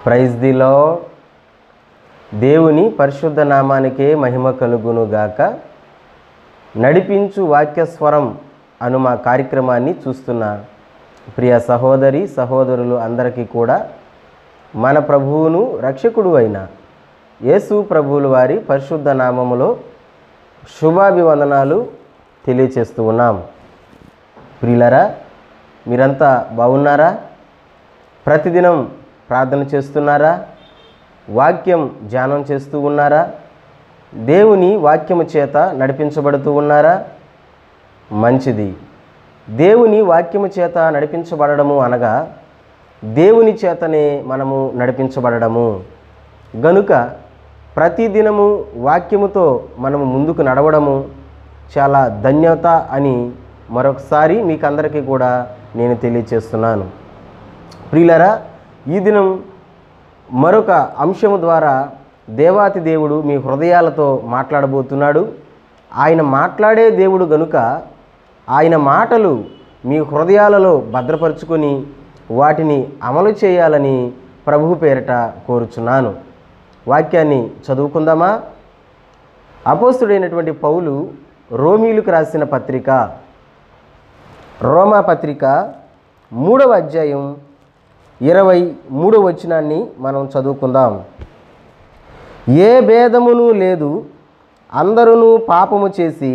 Praise the lord. దేవుని పరిశుద్ధ నామానికే మహిమ కలుగునుగాక. నడిపించు వాక్యస్వరం అను మా కార్యక్రమాన్ని చూస్తున్న ప్రియ సహోదరి సహోదరులు అందరికీ కూడా మన ప్రభువును రక్షకుడు అయిన యేసు ప్రభువుల వారి పరిశుద్ధ నామములో శుభాభివందనాలు తెలియచేస్తూ ఉన్నాం. ప్రియులారా, మీరంతా బాగున్నారా? ప్రతిదినం ప్రార్థన చేస్తున్నారా? వాక్యం ధ్యానం చేస్తూ ఉన్నారా? దేవుని వాక్యము చేత నడిపించబడుతూ ఉన్నారా? మంచిది. దేవుని వాక్యము చేత నడిపించబడము అనగా దేవుని చేతనే మనము నడిపించబడము గనుక ప్రతిదినము వాక్యముతో మనము ముందుకు నడవడము చాలా ధన్యత అని మరొకసారి మీకు అందరికీ కూడా నేను తెలియచేస్తున్నాను. ప్రియులారా, ఈ దినం మరొక అంశము ద్వారా దేవాతి దేవుడు మీ హృదయాలతో మాట్లాడబోతున్నాడు. ఆయన మాట్లాడే దేవుడు గనుక ఆయన మాటలు మీ హృదయాలలో భద్రపరుచుకొని వాటిని అమలు చేయాలని ప్రభువు పేరిట కోరుచున్నాను. వాక్యాన్ని చదువుకుందామా? అపోస్తుడైనటువంటి పౌలు రోమీయులకు రాసిన పత్రిక, రోమా పత్రిక 3వ అధ్యాయం 23వ వచనాన్ని మనం చదువుకుందాం. ఏ భేదమును లేదు, అందరూ పాపము చేసి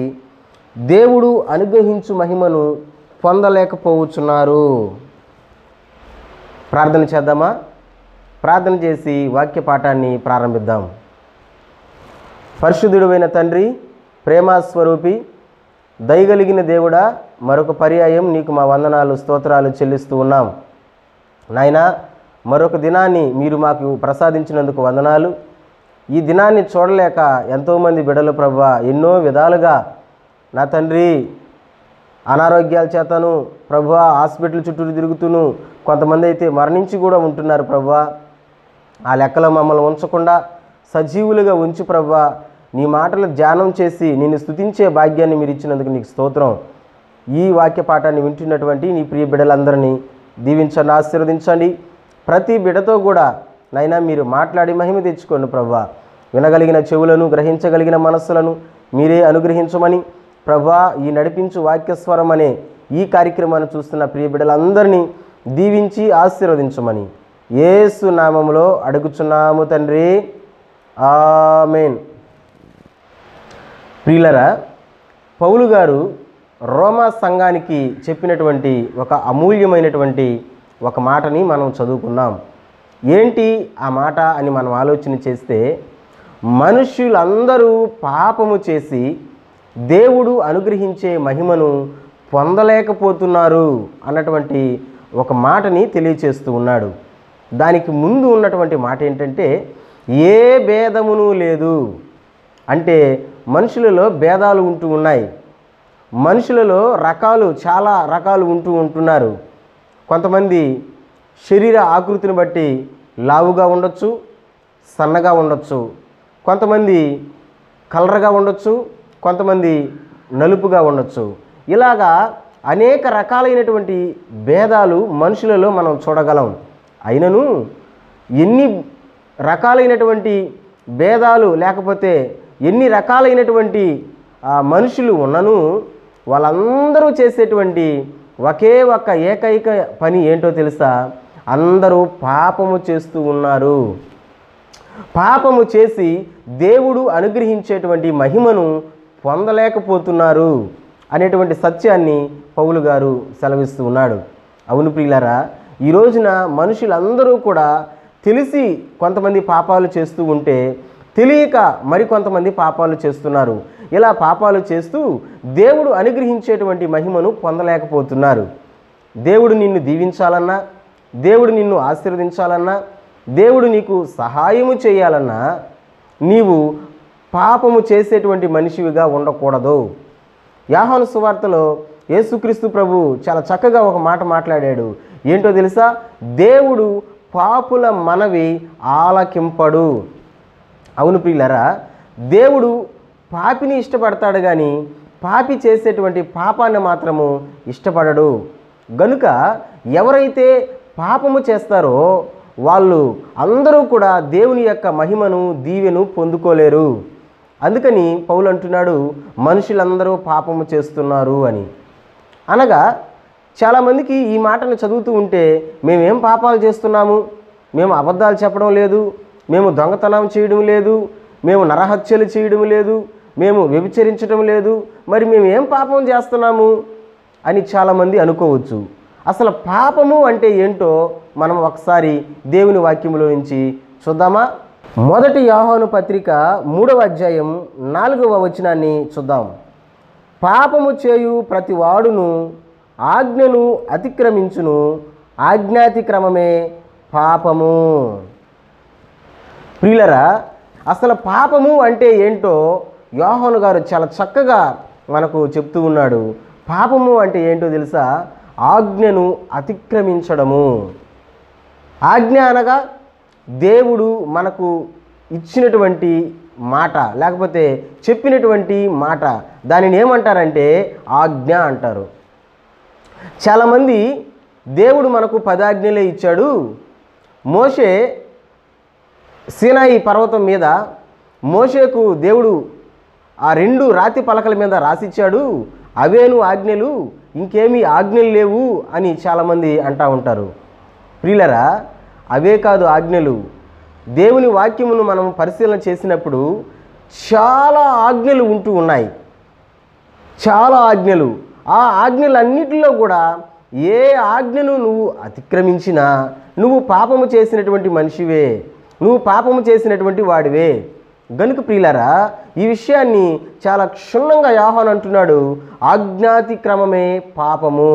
దేవుడు అనుగ్రహించు మహిమను పొందలేకపోవచ్చున్నారు. ప్రార్థన చేద్దామా? ప్రార్థన చేసి వాక్య పాఠాన్ని ప్రారంభిద్దాం. పరిశుద్ధుడైన తండ్రి, ప్రేమస్వరూపి, దయగలిగిన దేవుడా, మరొక పర్యాయం నీకు మా వందనాలు స్తోత్రాలు చెల్లిస్తూ ఉన్నాం. నాయనా, మరొక దినాన్ని మీరు మాకు ప్రసాదించినందుకు వందనాలు. ఈ దినాన్ని చూడలేక ఎంతోమంది బిడ్డలు ప్రభువా ఎన్నో విధాలుగా నా తండ్రి అనారోగ్యాల చేతను ప్రభువా హాస్పిటల్ చుట్టూ తిరుగుతూను కొంతమంది అయితే మరణించి కూడా ఉంటున్నారు ప్రభువా. ఆ లెక్కలో మమ్మల్ని ఉంచకుండా సజీవులుగా ఉంచి ప్రభువా నీ మాటలు ధ్యానం చేసి నిన్ను స్తుతించే భాగ్యాన్ని మీరు ఇచ్చినందుకు నీకు స్తోత్రం. ఈ వాక్య పాఠాన్ని వింటున్నటువంటి నీ ప్రియ బిడ్డలందరినీ దీవించండి, ఆశీర్వదించండి. ప్రతి బిడ్డతో కూడా నైనా మీరు మాట్లాడి మహిమ తెచ్చుకోండి ప్రభువా. వినగలిగిన చెవులను, గ్రహించగలిగిన మనస్సులను మీరే అనుగ్రహించమని ప్రభువా, ఈ నడిపించు వాక్యస్వరం అనే ఈ కార్యక్రమాన్ని చూస్తున్న ప్రియ బిడ్డలందరినీ దీవించి ఆశీర్వదించమని యేసు నామములో అడుగుచున్నాము తండ్రి, ఆమేన్. ప్రియులరా, పౌలు గారు రోమా సంఘానికి చెప్పినటువంటి ఒక అమూల్యమైనటువంటి ఒక మాటని మనం చదువుకుందాం. ఏంటి ఆ మాట అని మనం ఆలోచన చేస్తే, మనుష్యులందరూ పాపము చేసి దేవుడు అనుగ్రహించే మహిమను పొందలేకపోతున్నారు అన్నటువంటి ఒక మాటని తెలియచేస్తూ ఉన్నాడు. దానికి ముందు ఉన్నటువంటి మాట ఏంటంటే, ఏ భేదమును లేదు. అంటే మనుషులలో భేదాలు ఉంటూ ఉన్నాయి. మనుషులలో చాలా రకాలు ఉంటున్నారు. కొంతమంది శరీర ఆకృతిని బట్టి లావుగా ఉండొచ్చు, సన్నగా ఉండొచ్చు. కొంతమంది కలర్గా ఉండొచ్చు, కొంతమంది నలుపుగా ఉండొచ్చు. ఇలాగా అనేక రకాలైనటువంటి భేదాలు మనుషులలో మనం చూడగలం. అయినను ఎన్ని రకాలైనటువంటి భేదాలు లేకపోతే ఎన్ని రకాలైనటువంటి మనుషులు ఉన్నను వాళ్ళందరూ చేసేటువంటి ఒకే ఒక్క ఏకైక పని ఏంటో తెలుసా? అందరూ పాపము చేస్తూ ఉన్నారు. పాపము చేసి దేవుడు అనుగ్రహించేటువంటి మహిమను పొందలేకపోతున్నారు అనేటువంటి సత్యాన్ని పౌలు గారు సెలవిస్తూ ఉన్నాడు. అవును ప్రియులారా, ఈ రోజున మనుషులందరూ కూడా తెలిసి కొంతమంది పాపాలు చేస్తూ ఉంటే తెలియక మరికొంతమంది పాపాలు చేస్తున్నారు. ఇలా పాపాలు చేస్తూ దేవుడు అనుగ్రహించేటువంటి మహిమను పొందలేకపోతున్నారు. దేవుడు నిన్ను దీవించాలన్నా, దేవుడు నిన్ను ఆశీర్వదించాలన్నా, దేవుడు నీకు సహాయము చేయాలన్నా నీవు పాపము చేసేటువంటి మనిషివిగా ఉండకూడదు. యోహాను సువార్తలో యేసుక్రీస్తు ప్రభు చాలా చక్కగా ఒక మాట మాట్లాడాడు. ఏంటో తెలుసా? దేవుడు పాపుల మనవి ఆలకింపడు. అవును ప్రియులారా, దేవుడు పాపిని ఇష్టపడతాడు కానీ పాపి చేసేటువంటి పాపాన్ని మాత్రము ఇష్టపడడు. గనుక ఎవరైతే పాపము చేస్తారో వాళ్ళు అందరూ కూడా దేవుని యొక్క మహిమను దీవెను పొందుకోలేరు. అందుకని పౌలు అంటున్నాడు మనుషులందరూ పాపము చేస్తున్నారు అని. అనగా చాలామందికి ఈ మాటను చదువుతూ ఉంటే మేమేం పాపాలు చేస్తున్నాము, మేము అబద్ధాలు చెప్పడం లేదు, మేము దొంగతనం చేయడం లేదు, మేము నరహత్యలు చేయడం లేదు, మేము వ్యభిచరించడం లేదు, మరి మేము ఏం పాపం చేస్తున్నాము అని చాలామంది అనుకోవచ్చు. అసలు పాపము అంటే ఏంటో మనం ఒకసారి దేవుని వాక్యములో నుంచి చూద్దామా? మొదటి యోహాను పత్రిక 3వ అధ్యాయం 4వ వచనాన్ని చూద్దాం. పాపము చేయు ప్రతి వాడును ఆజ్ఞను అతిక్రమించును, ఆజ్ఞాతిక్రమమే పాపము. ప్రియులరా, అసలు పాపము అంటే ఏంటో యోహాను గారు చాలా చక్కగా మనకు చెప్తూ ఉన్నాడు. పాపము అంటే ఏంటో తెలుసా? ఆజ్ఞను అతిక్రమించడము. ఆజ్ఞ అనగా దేవుడు మనకు ఇచ్చినటువంటి మాట, లేకపోతే చెప్పినటువంటి మాట, దానిని ఏమంటారంటే ఆజ్ఞ అంటారు. చాలామంది దేవుడు మనకు 10 ఆజ్ఞలే ఇచ్చాడు. మోషే సీనాయి పర్వతం మీద మోషేకు దేవుడు ఆ 2 రాతి పలకల మీద రాసిచ్చాడు, అవేను ఆజ్ఞలు, ఇంకేమీ ఆజ్ఞలు లేవు అని చాలామంది అంటూ ఉంటారు. ప్రియులరా, అవే కాదు ఆజ్ఞలు. దేవుని వాక్యమును మనం పరిశీలన చేసినప్పుడు చాలా ఆజ్ఞలు ఉంటూ ఉన్నాయి, చాలా ఆజ్ఞలు. ఆ ఆజ్ఞలన్నిటిలో కూడా ఏ ఆజ్ఞను నువ్వు అతిక్రమించినా నువ్వు పాపము చేసినటువంటి మనిషివే, నువ్వు పాపము చేసినటువంటి వాడివే. గనుక ప్రియులారా, ఈ విషయాన్ని చాలా క్షుణ్ణంగా యోహాను అంటున్నాడు, ఆజ్ఞాతిక్రమమే పాపము.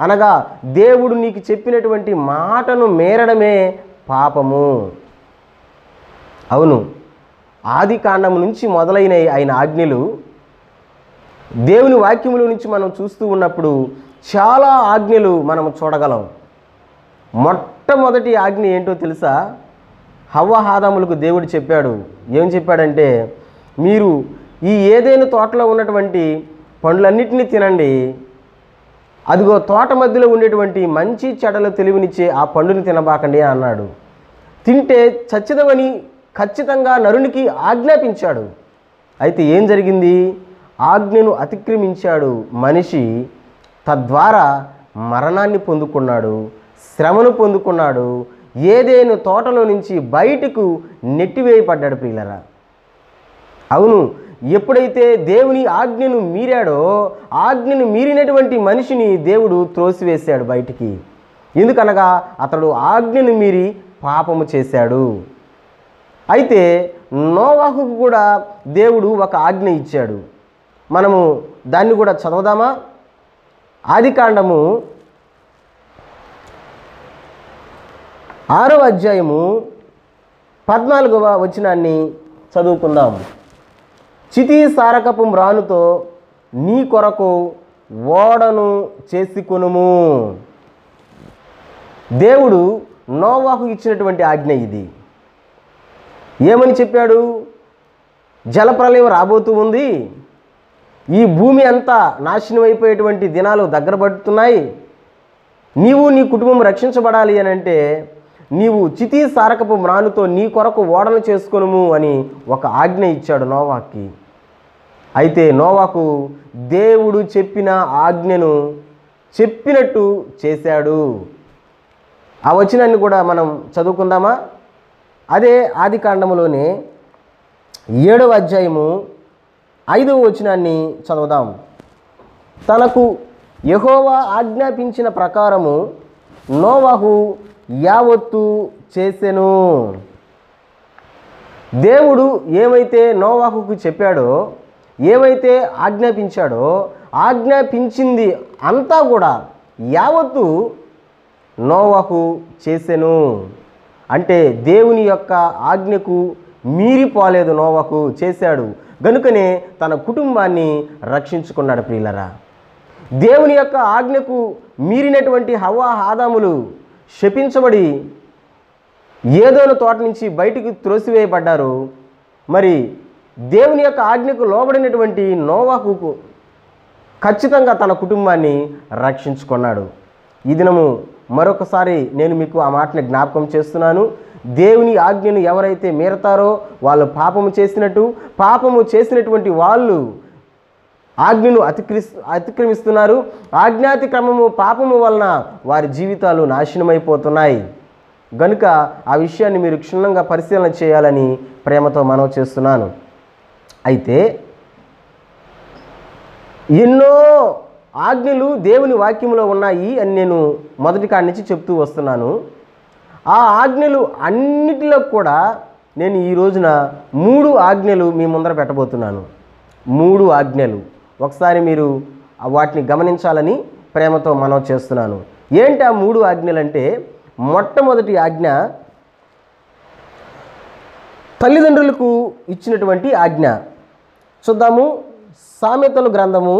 అనగా దేవుడు నీకు చెప్పినటువంటి మాటను మేరడమే పాపము. అవును, ఆది కాండము నుంచి మొదలైన ఆయన ఆజ్ఞలు దేవుని వాక్యముల నుంచి మనం చూస్తూ ఉన్నప్పుడు చాలా ఆజ్ఞలు మనం చూడగలం. మొట్టమొదటి ఆజ్ఞ ఏంటో తెలుసా? హవ్వ ఆదాములకు దేవుడు చెప్పాడు. ఏం చెప్పాడంటే, మీరు ఈ ఏదైనా తోటలో ఉన్నటువంటి పండ్లన్నిటినీ తినండి, అదిగో తోట మధ్యలో ఉండేటువంటి మంచి చెడలు తెలివినిచ్చే ఆ పండుని తినబాకండి అన్నాడు. తింటే చచ్చిదవని ఖచ్చితంగా నరునికి ఆజ్ఞాపించాడు. అయితే ఏం జరిగింది? ఆజ్ఞను అతిక్రమించాడు మనిషి. తద్వారా మరణాన్ని పొందుకున్నాడు, శ్రమను పొందుకున్నాడు, ఏదేను తోటలో నుంచి బయటకు నెట్టివేయబడ్డాడు. ప్రియులరా, అవును, ఎప్పుడైతే దేవుని ఆజ్ఞను మీరాడో ఆజ్ఞను మీరినటువంటి మనిషిని దేవుడు త్రోసివేశాడు బయటికి. ఎందుకనగా అతడు ఆజ్ఞను మీరి పాపము చేశాడు. అయితే నోవాహుకు కూడా దేవుడు ఒక ఆజ్ఞ ఇచ్చాడు. మనము దాన్ని కూడా చదవదామా? ఆదికాండము 6వ అధ్యాయము 14వ వచనాన్ని చదువుకుందాం. చితి సారకపు మ్రానుతో నీ కొరకు ఓడను చేసుకొనుము. దేవుడు నోవాహు ఇచ్చినటువంటి ఆజ్ఞ ఇది. ఏమని చెప్పాడు? జలప్రలయం రాబోతూ ఉంది, ఈ భూమి అంతా నాశనం అయిపోయేటువంటి దినాలు దగ్గర పడుతున్నాయి, నీవు నీ కుటుంబం రక్షించబడాలి అని అంటే నీవు చితి సారకపు మ్రానుతో నీ కొరకు ఓడను చేసుకొనుము అని ఒక ఆజ్ఞ ఇచ్చాడు నోవాహుకి. అయితే నోవాహు దేవుడు చెప్పిన ఆజ్ఞను చెప్పినట్టు చేశాడు. ఆ వచనాన్ని కూడా మనం చదువుకుందామా? అదే ఆదికాండములోనే 7వ అధ్యాయము 5వ వచనాన్ని చదువుదాం. తనకు యెహోవా ఆజ్ఞాపించిన ప్రకారము నోవాహు యావత్తు చేసెను. దేవుడు ఏమైతే నోవాహుకు చెప్పాడో, ఏమైతే ఆజ్ఞాపించాడో, ఆజ్ఞాపించింది అంతా కూడా యావత్తు నోవాహు చేసెను. అంటే దేవుని యొక్క ఆజ్ఞకు మీరిపోలేదు, నోవాహు చేశాడు. గనుకనే తన కుటుంబాన్ని రక్షించుకున్నాడు. ప్రియులరా, దేవుని యొక్క ఆజ్ఞకు మీరినటువంటి హవ్వ ఆదాములు శపించబడి ఏదోను తోట నుంచి బయటికి త్రోసివేయబడ్డారు. మరి దేవుని యొక్క ఆజ్ఞకు లోబడినటువంటి నోవాహుకు ఖచ్చితంగా తన కుటుంబాన్ని రక్షించుకున్నాడు. ఈ దినము మరొకసారి నేను మీకు ఆ మాటని జ్ఞాపకం చేస్తున్నాను. దేవుని ఆజ్ఞను ఎవరైతే మీరతారో వాళ్ళు పాపము చేసినటువంటి వాళ్ళు ఆజ్ఞను అతిక్రమిస్తున్నారు. ఆజ్ఞాతిక్రమము పాపము వలన వారి జీవితాలు నాశనమైపోతున్నాయి. గనుక ఆ విషయాన్ని మీరు క్షుణ్ణంగా పరిశీలన చేయాలని ప్రేమతో మనవి చేస్తున్నాను. అయితే ఎన్నో ఆజ్ఞలు దేవుని వాక్యంలో ఉన్నాయి అని నేను మొదటి కాడి నుంచి చెప్తూ వస్తున్నాను. ఆ ఆజ్ఞలు అన్నిటిలో కూడా నేను ఈ రోజున 3 ఆజ్ఞలు మీ ముందర పెట్టబోతున్నాను. 3 ఆజ్ఞలు ఒకసారి మీరు వాటిని గమనించాలని ప్రేమతో మనవి చేస్తున్నాను. ఏంటి ఆ 3 ఆజ్ఞలు అంటే, మొట్టమొదటి ఆజ్ఞ తల్లిదండ్రులకు ఇచ్చినటువంటి ఆజ్ఞ. చూద్దాము. సామెతల గ్రంథము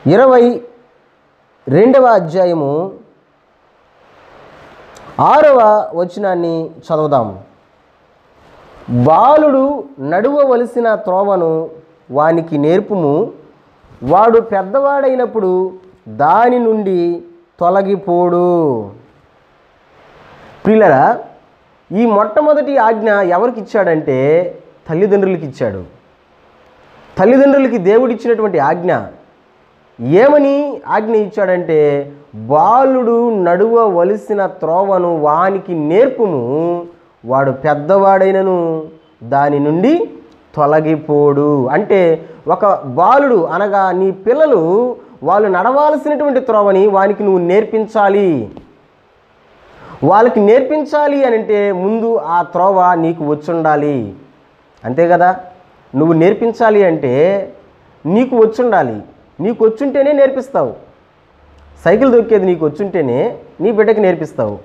22వ అధ్యాయము 6వ వచనాన్ని చదువుదాం. బాలుడు నడువవలసిన త్రోవను వానికి నేర్పుము, వాడు పెద్దవాడైనప్పుడు దాని నుండి తొలగిపోడు. ప్రియులారా, ఈ మొట్టమొదటి ఆజ్ఞ ఎవరికి ఇచ్చాడంటే తల్లిదండ్రులకి ఇచ్చాడు. తల్లిదండ్రులకి దేవుడిచ్చినటువంటి ఆజ్ఞ. ఏమని ఆజ్ఞ ఇచ్చాడంటే, బాలుడు నడువవలసిన త్రోవను వానికి నేర్పుము, వాడు పెద్దవాడైనను దాని నుండి తొలగిపోడు. అంటే ఒక బాలుడు అనగా నీ పిల్లలు వాళ్ళు నడవాల్సినటువంటి త్రోవని వానికి నువ్వు నేర్పించాలి. వాళ్ళకి నేర్పించాలి అని అంటే ముందు ఆ త్రోవ నీకు వచ్చుండాలి. అంతే కదా. నువ్వు నేర్పించాలి అంటే నీకు వచ్చుండాలి. నీకు వచ్చుంటేనే నేర్పిస్తావు. సైకిల్ దొక్కేది నీకు వచ్చుంటేనే నీ బిడ్డకి నేర్పిస్తావు.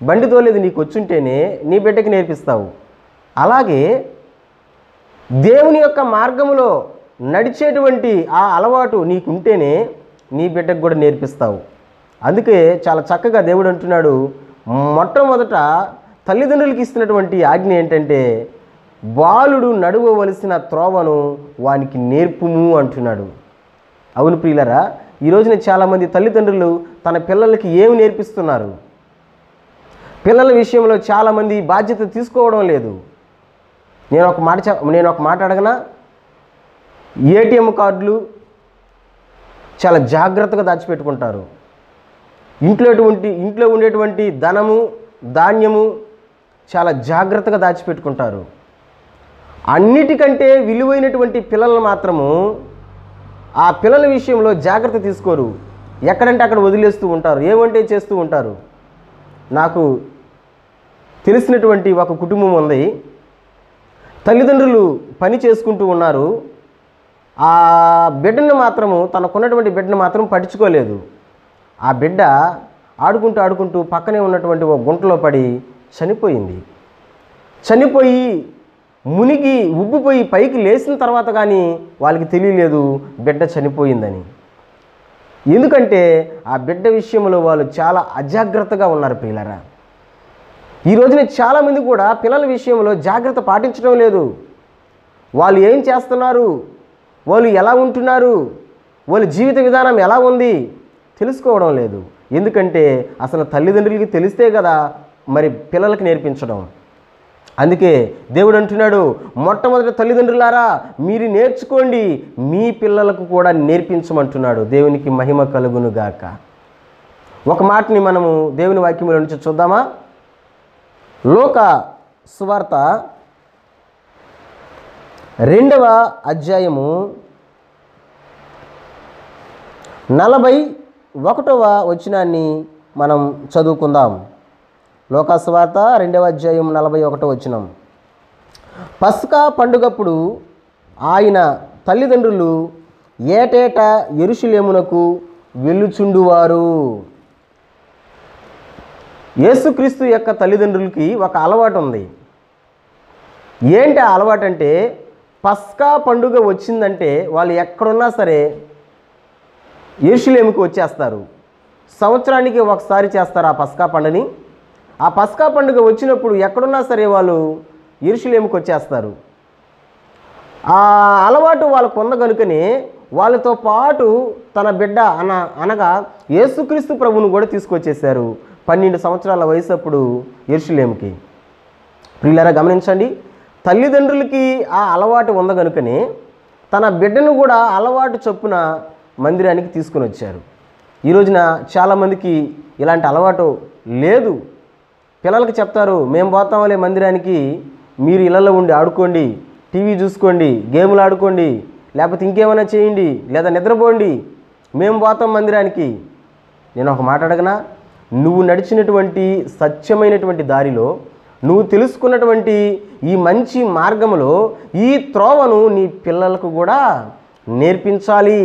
బండి తోలేది నీకు వచ్చుంటేనే నీ బిడ్డకి నేర్పిస్తావు. అలాగే దేవుని యొక్క మార్గములో నడిచేటువంటి ఆ అలవాటు నీకుంటేనే నీ బిడ్డకు కూడా నేర్పిస్తావు. అందుకే చాలా చక్కగా దేవుడు అంటున్నాడు, మొట్టమొదట తల్లిదండ్రులకి ఇస్తున్నటువంటి ఆజ్ఞ ఏంటంటే, బాలుడు నడువవలసిన త్రోవను వానికి నేర్పుము అంటున్నాడు. అవును ప్రియులరా, ఈ రోజున చాలామంది తల్లిదండ్రులు తన పిల్లలకి ఏమి నేర్పిస్తున్నారు? పిల్లల విషయంలో చాలామంది బాధ్యత తీసుకోవడం లేదు. నేను ఒక మాట అడగనా? ఏటీఎం కార్డులు చాలా జాగ్రత్తగా దాచిపెట్టుకుంటారు. ఇంట్లో ఉండేటువంటి ధనము ధాన్యము చాలా జాగ్రత్తగా దాచిపెట్టుకుంటారు. అన్నిటికంటే విలువైనటువంటి పిల్లలను మాత్రము ఆ పిల్లల విషయంలో జాగ్రత్త తీసుకోరు. ఎక్కడంటే అక్కడ వదిలేస్తూ ఉంటారు, ఏమంటే చేస్తూ ఉంటారు. నాకు తెలిసినటువంటి ఒక కుటుంబం ఉంది. తల్లిదండ్రులు పని చేసుకుంటూ ఉన్నారు. ఆ బిడ్డను మాత్రము, తనకున్నటువంటి బిడ్డను మాత్రం పట్టించుకోలేదు. ఆ బిడ్డ ఆడుకుంటూ పక్కనే ఉన్నటువంటి ఒక గుంటలో పడి చనిపోయింది. చనిపోయి మునిగి ఉబ్బిపోయి పైకి లేచిన తర్వాత కానీ వాళ్ళకి తెలియలేదు బిడ్డ చనిపోయిందని. ఎందుకంటే ఆ బిడ్డ విషయంలో వాళ్ళు చాలా అజాగ్రత్తగా ఉన్నారు ప్రియులారా. ఈ రోజున చాలామంది కూడా పిల్లల విషయంలో జాగ్రత్త పాటించడం లేదు. వాళ్ళు ఏం చేస్తున్నారు, వాళ్ళు ఎలా ఉంటున్నారు, వాళ్ళ జీవిత విధానం ఎలా ఉంది తెలుసుకోవడం లేదు. ఎందుకంటే అసలు తల్లిదండ్రులకి తెలిస్తే కదా మరి పిల్లలకి నేర్పించడం. అందుకే దేవుడు అంటున్నాడు, మొట్టమొదటి తల్లిదండ్రులారా మీరు నేర్చుకోండి, మీ పిల్లలకు కూడా నేర్పించమంటున్నాడు. దేవునికి మహిమ కలుగును గాక. ఒక మాటని మనము దేవుని వాక్యంలో నుంచి చూద్దామా? లోక సువార్త 2వ అధ్యాయము 41వ వచనాన్ని మనం చదువుకుందాం. లోక సువార్త 2వ అధ్యాయం 41వ వచనం. పస్కా పండుగప్పుడు ఆయన తల్లిదండ్రులు ఏటేటా యెరూషలేమునకు వెళ్ళుచుండువారు. యేసుక్రీస్తు యొక్క తల్లిదండ్రులకి ఒక అలవాటు ఉంది. ఏంటి ఆ అలవాటు అంటే, పస్కా పండుగ వచ్చిందంటే వాళ్ళు ఎక్కడున్నా సరే యెరూషలేముకు వచ్చేస్తారు. సంవత్సరానికి ఒకసారి చేస్తారు ఆ పస్కా పండుగని. ఆ పస్కా పండుగ వచ్చినప్పుడు ఎక్కడున్నా సరే వాళ్ళు యెరూషలేముకు వచ్చేస్తారు. ఆ అలవాటు వాళ్ళకు ఉన్న కనుకనే వాళ్ళతో పాటు తన బిడ్డ అనగా యేసుక్రీస్తు ప్రభువును కూడా తీసుకొచ్చేశారు 12 సంవత్సరాల వయసు అప్పుడు యెరూషలేముకి. ప్రియులారా గమనించండి, తల్లిదండ్రులకి ఆ అలవాటు ఉంది కనుకనే తన బిడ్డను కూడా అలవాటు చొప్పున మందిరానికి తీసుకుని వచ్చారు. ఈ రోజున చాలామందికి ఇలాంటి అలవాటు లేదు. పిల్లలకి చెప్తారు, మేము పోతాంలే మందిరానికి, మీరు ఇళ్ళల్లో ఉండి ఆడుకోండి, టీవీ చూసుకోండి, గేములు ఆడుకోండి, లేకపోతే ఇంకేమైనా చేయండి, లేదా నిద్రపోండి, మేము పోతాం మందిరానికి. నేను ఒక మాట అడగనా? నువ్వు నడిచినటువంటి సత్యమైనటువంటి దారిలో, నువ్వు తెలుసుకున్నటువంటి ఈ మంచి మార్గంలో ఈ త్రోవను నీ పిల్లలకు కూడా నేర్పించాలి.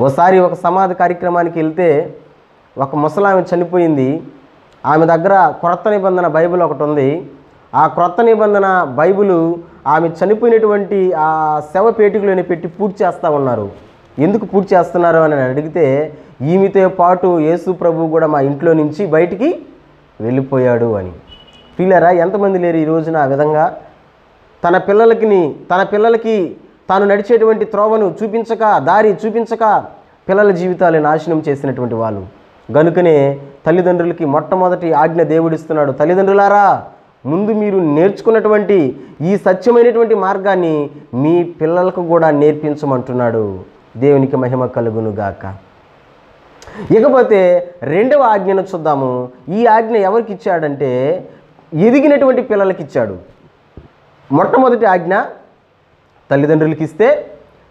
ఓసారి ఒక సమాధి కార్యక్రమానికి వెళ్తే ఒక ముసలామె చనిపోయింది. ఆమె దగ్గర క్రొత్త నిబంధన బైబిల్ ఒకటి ఉంది. ఆ క్రొత్త నిబంధన బైబిలు ఆమె చనిపోయినటువంటి ఆ శవ పేటికలోనే పెట్టి పూర్తి చేస్తూ ఉన్నారు. ఎందుకు పూర్తి చేస్తున్నారు అని అడిగితే, ఈమెతో పాటు యేసు ప్రభు కూడా మా ఇంట్లో నుంచి బయటికి వెళ్ళిపోయాడు అని. పిల్లరా, ఎంతమంది లేరు ఈ రోజున ఆ విధంగా తన పిల్లలకి తాను నడిచేటువంటి త్రోవను చూపించక, దారి చూపించక పిల్లల జీవితాలు నాశనం చేసినటువంటి వాళ్ళు. గనుకనే తల్లిదండ్రులకి మొట్టమొదటి ఆజ్ఞ దేవుడిస్తున్నాడు, తల్లిదండ్రులారా, ముందు మీరు నేర్చుకున్నటువంటి ఈ సత్యమైనటువంటి మార్గాన్ని మీ పిల్లలకు కూడా నేర్పించమంటున్నాడు. దేవునికి మహిమ కలుగునుగాక. ఇకపోతే రెండవ ఆజ్ఞను చూద్దాము. ఈ ఆజ్ఞ ఎవరికి ఇచ్చాడంటే ఎదిగినటువంటి పిల్లలకి ఇచ్చాడు. మొట్టమొదటి ఆజ్ఞ తల్లిదండ్రులకి ఇస్తే,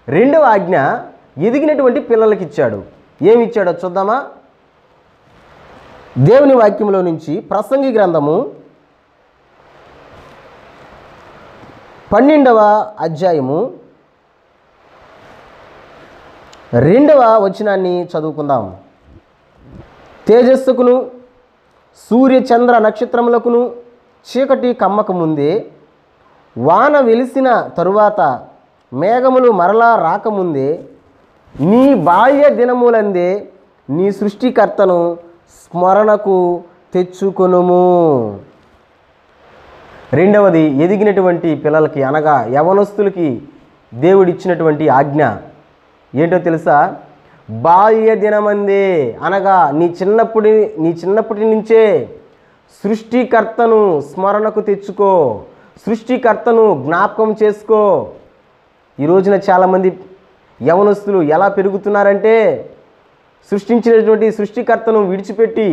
రెండవ ఆజ్ఞ ఎదిగినటువంటి పిల్లలకి ఇచ్చాడు. ఏమి ఇచ్చాడో చూద్దామా? దేవుని వాక్యంలో నుంచి ప్రసంగి గ్రంథము 12వ అధ్యాయము 2వ వచనాన్ని చదువుకుందాం. తేజస్సుకును సూర్య చంద్ర నక్షత్రములకును చీకటి కమ్మక ముందే, వాన వెలిసిన తరువాత, మేఘములు మరలా రాకముందే, నీ బాల్య దినములందే నీ సృష్టికర్తను స్మరణకు తెచ్చుకొనుము. రెండవది, ఎదిగినటువంటి పిల్లలకి అనగా యవనస్తులకి దేవుడిచ్చినటువంటి ఆజ్ఞ ఏంటో తెలుసా? బాల్య దినమందే అనగా నీ చిన్నప్పటి నుంచే సృష్టికర్తను స్మరణకు తెచ్చుకో, సృష్టికర్తను జ్ఞాపకం చేసుకో. ఈ రోజున చాలామంది యవనస్తులు ఎలా పెరుగుతున్నారంటే, సృష్టించినటువంటి సృష్టికర్తను విడిచిపెట్టి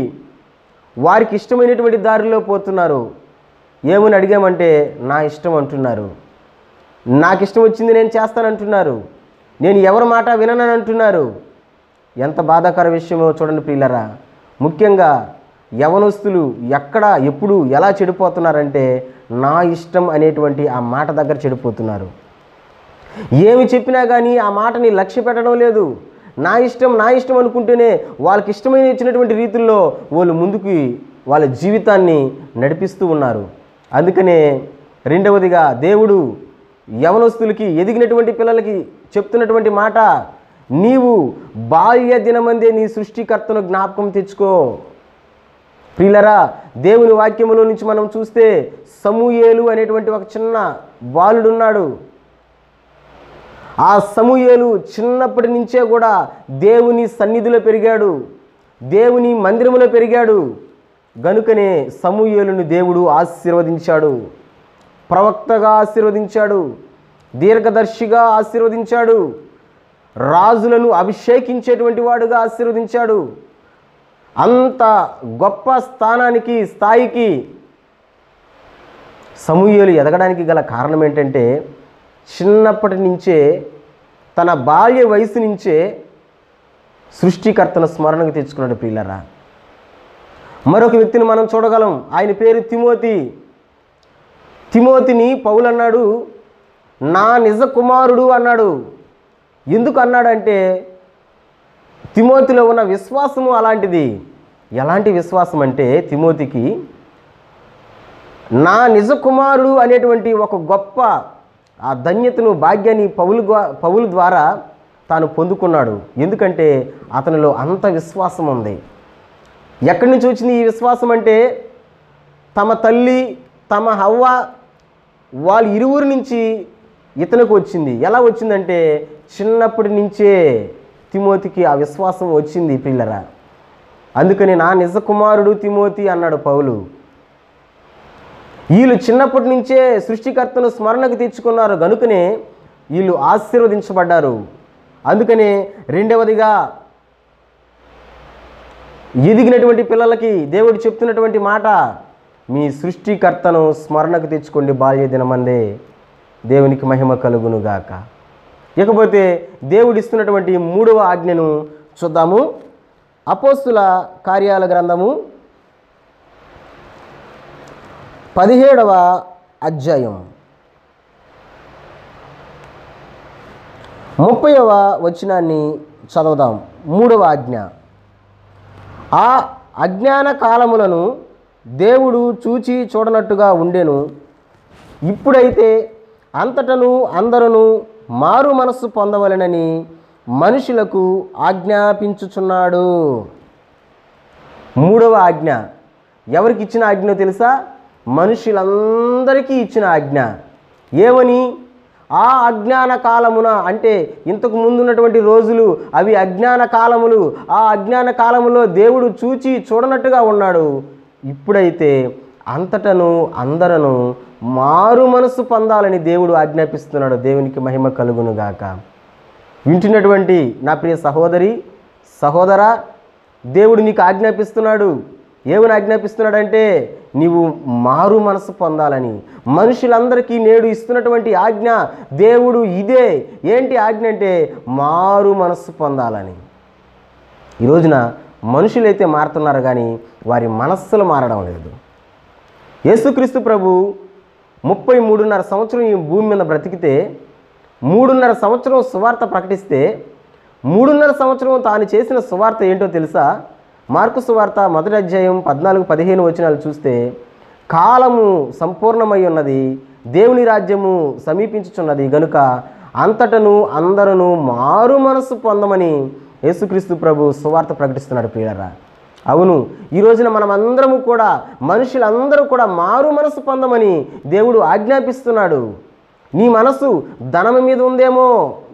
వారికి ఇష్టమైనటువంటి దారిలో పోతున్నారు. ఏమని అడిగామంటే నా ఇష్టం అంటున్నారు, నాకు ఇష్టం వచ్చింది నేను చేస్తానంటున్నారు, నేను ఎవరి మాట విననని అంటున్నారు. ఎంత బాధాకర విషయమో చూడండి ప్రియులరా. ముఖ్యంగా యవనస్తులు ఎక్కడ ఎప్పుడు ఎలా చెడిపోతున్నారంటే, నా ఇష్టం అనేటువంటి ఆ మాట దగ్గర చెడిపోతున్నారు. ఏమి చెప్పినా కానీ ఆ మాటని లక్ష్య పెట్టడం లేదు. నా ఇష్టం అనుకుంటేనే వాళ్ళకి ఇచ్చినటువంటి రీతుల్లో వాళ్ళు ముందుకు వాళ్ళ జీవితాన్ని నడిపిస్తూ ఉన్నారు. అందుకనే రెండవదిగా దేవుడు యవనస్తులకి, ఎదిగినటువంటి పిల్లలకి చెప్తున్నటువంటి మాట, నీవు బాల్య దినమందే నీ సృష్టికర్తను జ్ఞాపకం తెచ్చుకో. ప్రియులరా, దేవుని వాక్యములో నుంచి మనం చూస్తే సమూయేలు అనేటువంటి ఒక చిన్న బాలుడున్నాడు. ఆ సమూయేలు చిన్నప్పటి నుంచే కూడా దేవుని సన్నిధిలో పెరిగాడు, దేవుని మందిరములో పెరిగాడు. గనుకనే సమూయేలును దేవుడు ఆశీర్వదించాడు, ప్రవక్తగా ఆశీర్వదించాడు, దీర్ఘదర్శిగా ఆశీర్వదించాడు, రాజులను అభిషేకించేటువంటి వాడుగా ఆశీర్వదించాడు. అంత గొప్ప స్థాయికి సమూయేలు ఎదగడానికి గల కారణం ఏంటంటే, చిన్నప్పటి నుంచే తన బాల్య వయసు నుంచే సృష్టికర్తను స్మరణకు తెచ్చుకున్నాడు. ప్రియులరా, మరొక వ్యక్తిని మనం చూడగలం. ఆయన పేరు తిమోతి. తిమోతిని పౌలు అన్నాడు, నా నిజ కుమారుడు అన్నాడు. ఎందుకు అన్నాడంటే, తిమోతిలో ఉన్న విశ్వాసము అలాంటిది. ఎలాంటి విశ్వాసం అంటే, తిమోతికి నా నిజ కుమారుడు అనేటువంటి ఒక గొప్ప ఆ ధన్యతను, భాగ్యాన్ని పౌలు ద్వారా తాను పొందుకున్నాడు. ఎందుకంటే అతనిలో అంత విశ్వాసం ఉంది. ఎక్కడి నుంచి వచ్చింది ఈ విశ్వాసం అంటే, తమ తల్లి తమ హవ్వ వాళ్ళ ఇరువురి నుంచి ఇతనికి వచ్చింది. ఎలా వచ్చిందంటే చిన్నప్పటి నుంచే తిమోతికి ఆ విశ్వాసం వచ్చింది పిల్లరా. అందుకని నా నిజ కుమారుడు తిమోతి అన్నాడు పౌలు. వీళ్ళు చిన్నప్పటి నుంచే సృష్టికర్తను స్మరణకు తెచ్చుకున్నారు కనుకనే వీళ్ళు ఆశీర్వదించబడ్డారు. అందుకనే రెండవదిగా ఎదిగినటువంటి పిల్లలకి దేవుడు చెప్తున్నటువంటి మాట, మీ సృష్టికర్తను స్మరణకు తెచ్చుకోండి బాల్య దినమందే, దేవునికి మహిమ కలుగునుగాక. ఇకపోతే దేవుడు ఇస్తున్నటువంటి మూడవ ఆజ్ఞను చూద్దాము. అపోస్తుల కార్యాల గ్రంథము 17వ అధ్యాయం 30వ వచనాన్ని చదువుదాం. మూడవ ఆజ్ఞ. ఆ అజ్ఞాన కాలములను దేవుడు చూచి చూడనట్టుగా ఉండెను. ఇప్పుడైతే అంతటను అందరూ మారు మనస్సు పొందవలెనని మనుషులకు ఆజ్ఞాపించుచున్నాడు. మూడవ ఆజ్ఞ ఎవరికి ఇచ్చిన ఆజ్ఞ తెలుసా? మనుషులందరికీ ఇచ్చిన ఆజ్ఞ. ఏమని? ఆ అజ్ఞాన కాలమున, అంటే ఇంతకు ముందు ఉన్నటువంటి రోజులు అవి అజ్ఞాన కాలములు. ఆ అజ్ఞాన కాలములో దేవుడు చూచి చూడనట్టుగా ఉన్నాడు. ఇప్పుడైతే అంతటను అందరూ మారు మనసు పొందాలని దేవుడు ఆజ్ఞాపిస్తున్నాడు. దేవునికి మహిమ కలుగునుగాక. వింటున్నటువంటి నా ప్రియ సహోదరి సహోదరా, దేవుడు నీకు ఆజ్ఞాపిస్తున్నాడు. ఏమని ఆజ్ఞాపిస్తున్నాడంటే నీవు మారు మనసు పొందాలని. మనుషులందరికీ నేడు ఇస్తున్నటువంటి ఆజ్ఞ దేవుడు ఇదే. ఏంటి ఆజ్ఞ అంటే మారు మనస్సు పొందాలని. ఈ రోజున మనుషులైతే మారుతున్నారు కానీ వారి మనస్సులు మారడం లేదు. యేసుక్రీస్తు ప్రభు 33.5 సంవత్సరం ఈ భూమి మీద బ్రతికితే 3.5 సంవత్సరం సువార్త ప్రకటిస్తే 3.5 సంవత్సరం తాను చేసిన సువార్త ఏంటో తెలుసా? మార్కు సువార్త 1వ అధ్యాయం 14-15 వచనాలు చూస్తే, కాలము సంపూర్ణమై ఉన్నది, దేవుని రాజ్యము సమీపించుచున్నది గనుక అంతటను అందరూ మారు మనస్సు పొందమని యేసుక్రీస్తు ప్రభు సువార్త ప్రకటిస్తున్నాడు ప్రియులారా. అవును, ఈ రోజున మనమందరము కూడా, మనుషులందరూ కూడా మారు మనసు పొందమని దేవుడు ఆజ్ఞాపిస్తున్నాడు. నీ మనసు ధనము మీద ఉందేమో,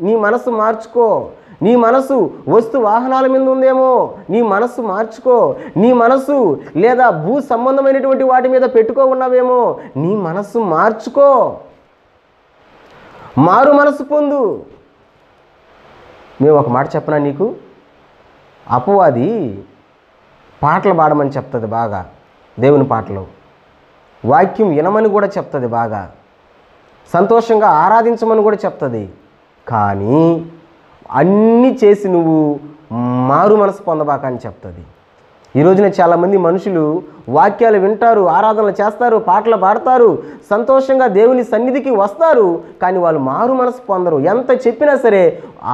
నీ మనసు మార్చుకో. నీ మనసు వస్తు వాహనాల మీద ఉందేమో, నీ మనసు మార్చుకో. నీ మనసు లేదా భూ సంబంధమైనటువంటి వాటి మీద పెట్టుకో ఉన్నావేమో, నీ మనసు మార్చుకో. మారు మనసు పొందు. మేము ఒక మాట చెప్పనా నీకు? అపవాది పాటలు పాడమని చెప్తుంది బాగా, దేవుని పాటలు, వాక్యం వినమని కూడా చెప్తుంది బాగా, సంతోషంగా ఆరాధించమని కూడా చెప్తుంది. కానీ అన్నీ చేసి నువ్వు మారు మనసు పొందబాక అని చెప్తుంది. ఈ రోజున చాలామంది మనుషులు వాక్యాలు వింటారు, ఆరాధనలు చేస్తారు, పాటలు పాడతారు, సంతోషంగా దేవుని సన్నిధికి వస్తారు, కానీ వాళ్ళు మారు మనసు పొందరు. ఎంత చెప్పినా సరే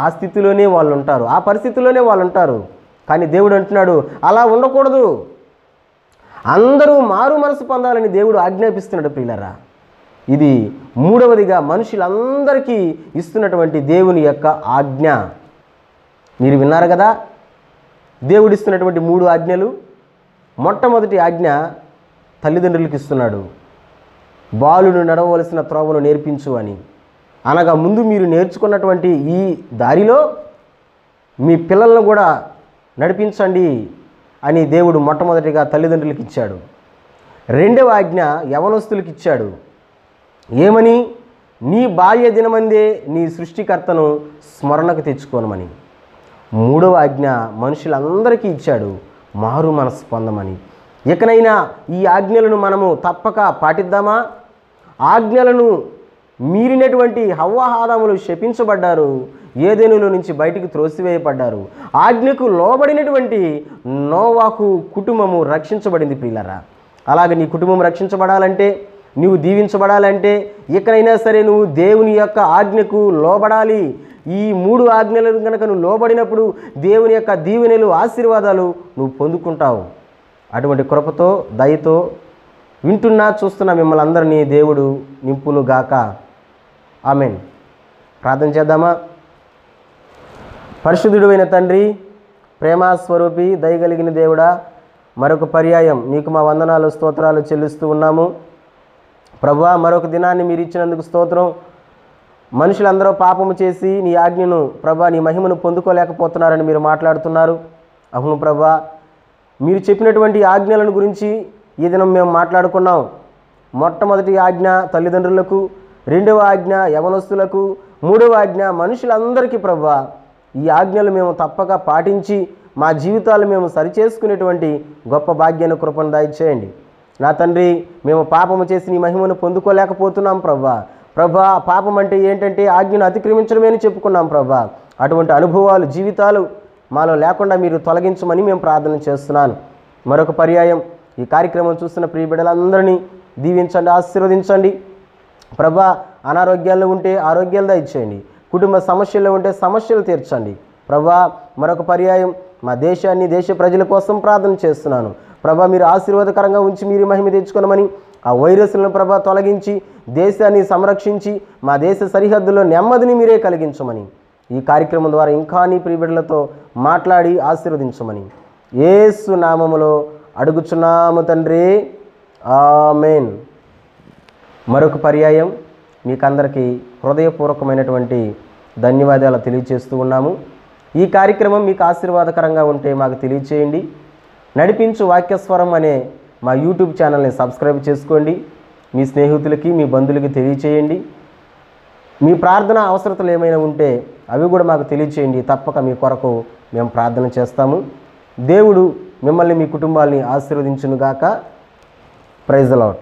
ఆ స్థితిలోనే వాళ్ళు ఉంటారు, ఆ పరిస్థితిలోనే వాళ్ళు ఉంటారు. కానీ దేవుడు అంటున్నాడు అలా ఉండకూడదు, అందరూ మారు మనసు పొందాలని దేవుడు ఆజ్ఞాపిస్తున్నాడు ప్రియులారా. ఇది మూడవదిగా మనుషులందరికీ ఇస్తున్నటువంటి దేవుని యొక్క ఆజ్ఞ. మీరు విన్నారు కదా, దేవుడు ఇస్తున్నటువంటి 3 ఆజ్ఞలు. మొట్టమొదటి ఆజ్ఞ తల్లిదండ్రులకు ఇస్తున్నాడు, బాలుడు నడవవలసిన త్రోవను నేర్పించు అని. అనగా ముందు మీరు నేర్చుకున్నటువంటి ఈ దారిలో మీ పిల్లలను కూడా నడిపించండి అని దేవుడు మొట్టమొదటిగా తల్లిదండ్రులకు ఇచ్చాడు. రెండవ ఆజ్ఞ యవనస్తులకు ఇచ్చాడు. ఏమని? నీ బాల్య దినమందే నీ సృష్టికర్తను స్మరణకు తెచ్చుకోనమని. మూడవ ఆజ్ఞ మనుషులందరికీ ఇచ్చాడు, మారు మనసు పొందమని. ఇకనైనా ఈ ఆజ్ఞలను మనము తప్పక పాటిద్దామా? ఆజ్ఞలను మీరినటువంటి హవ్వ ఆదాములు శపించబడ్డారు, ఏదెనులో నుంచి బయటికి త్రోసివేయబడ్డారు. ఆజ్ఞకు లోబడినటువంటి నోవాహు కుటుంబము రక్షించబడింది ప్రియులారా. అలాగే నీ కుటుంబం రక్షించబడాలంటే, నువ్వు దీవించబడాలంటే ఇకనైనా సరే నువ్వు దేవుని యొక్క ఆజ్ఞకు లోబడాలి. ఈ 3 ఆజ్ఞలను కనుక నువ్వు లోబడినప్పుడు దేవుని యొక్క దీవెనలు, ఆశీర్వాదాలు నువ్వు పొందుకుంటావు. అటువంటి కృపతో, దయతో వింటున్నా చూస్తున్నా మిమ్మల్ని అందరినీ దేవుడు నింపును గాక. ఆమేన్. ప్రార్థన చేద్దామా? పరిశుద్ధుడైన తండ్రి, ప్రేమస్వరూపి, దయగలిగిన దేవుడా, మరొక పర్యాయం నీకు మా వందనాలు, స్తోత్రాలు చెల్లిస్తూ ఉన్నాము ప్రభువా. మరొక దినాన్ని మీరు ఇచ్చినందుకు స్తోత్రం. మనుషులందరూ పాపము చేసి నీ ఆజ్ఞను ప్రభా నీ మహిమను పొందుకోలేకపోతున్నారని మీరు మాట్లాడుతున్నారు. అవును ప్రభా, మీరు చెప్పినటువంటి ఆజ్ఞలను గురించి ఈ దినం మేము మాట్లాడుకున్నాం. మొట్టమొదటి ఆజ్ఞ తల్లిదండ్రులకు, రెండవ ఆజ్ఞ యవనస్తులకు, మూడవ ఆజ్ఞ మనుషులందరికీ ప్రభా ఈ ఆజ్ఞలు మేము తప్పక పాటించి మా జీవితాలు మేము సరిచేసుకునేటువంటి గొప్ప భాగ్యాన్ని కృపను దయచేయండి. నా తండ్రి, మేము పాపము చేసి నీ మహిమను పొందుకోలేకపోతున్నాం ప్రభా. ప్రభా, పాపం అంటే ఏంటంటే ఆజ్ఞను అతిక్రమించడమే అని చెప్పుకున్నాం ప్రభా. అటువంటి అనుభవాలు జీవితాలు మాలో లేకుండా మీరు తొలగించమని మేము ప్రార్థన చేస్తున్నాను. మరొక పర్యాయం ఈ కార్యక్రమం చూస్తున్న ప్రియ బిడ్డలందరినీ దీవించండి, ఆశీర్వదించండి ప్రభా. అనారోగ్యాల్లో ఉంటే ఆరోగ్యాలు దయచేయండి, కుటుంబ సమస్యల్లో ఉంటే సమస్యలు తీర్చండి ప్రభా. మరొక పర్యాయం మా దేశాన్ని, దేశ ప్రజల కోసం ప్రార్థన చేస్తున్నాను ప్రభా. మీరు ఆశీర్వాదకరంగా ఉంచి మీరు మహిమ తెచ్చుకోనమని, ఆ వైరస్లను ప్రభా తొలగించి దేశాన్ని సంరక్షించి మా దేశ సరిహద్దుల్లో నెమ్మదిని మీరే కలిగించమని, ఈ కార్యక్రమం ద్వారా ఇంకా నీ ప్రియబిడ్డలతో మాట్లాడి ఆశీర్వదించమని యేసు నామములో అడుగుచున్నాము తండ్రి, ఆమేన్. మరొక పర్యాయం మీకందరికీ హృదయపూర్వకమైనటువంటి ధన్యవాదాలు తెలియజేస్తూ ఉన్నాము. ఈ కార్యక్రమం మీకు ఆశీర్వాదకరంగా ఉంటే మాకు తెలియచేయండి. నడిపించు వాక్యస్వరం అనే మా యూట్యూబ్ ఛానల్ని సబ్స్క్రైబ్ చేసుకోండి. మీ స్నేహితులకి, మీ బంధువులకి తెలియచేయండి. మీ ప్రార్థన అవసరతలు ఏమైనా ఉంటే అవి కూడా మాకు తెలియచేయండి. తప్పక మీ కొరకు మేము ప్రార్థన చేస్తాము. దేవుడు మిమ్మల్ని, మీ కుటుంబాల్ని ఆశీర్వదించునుగాక. Praise the lord.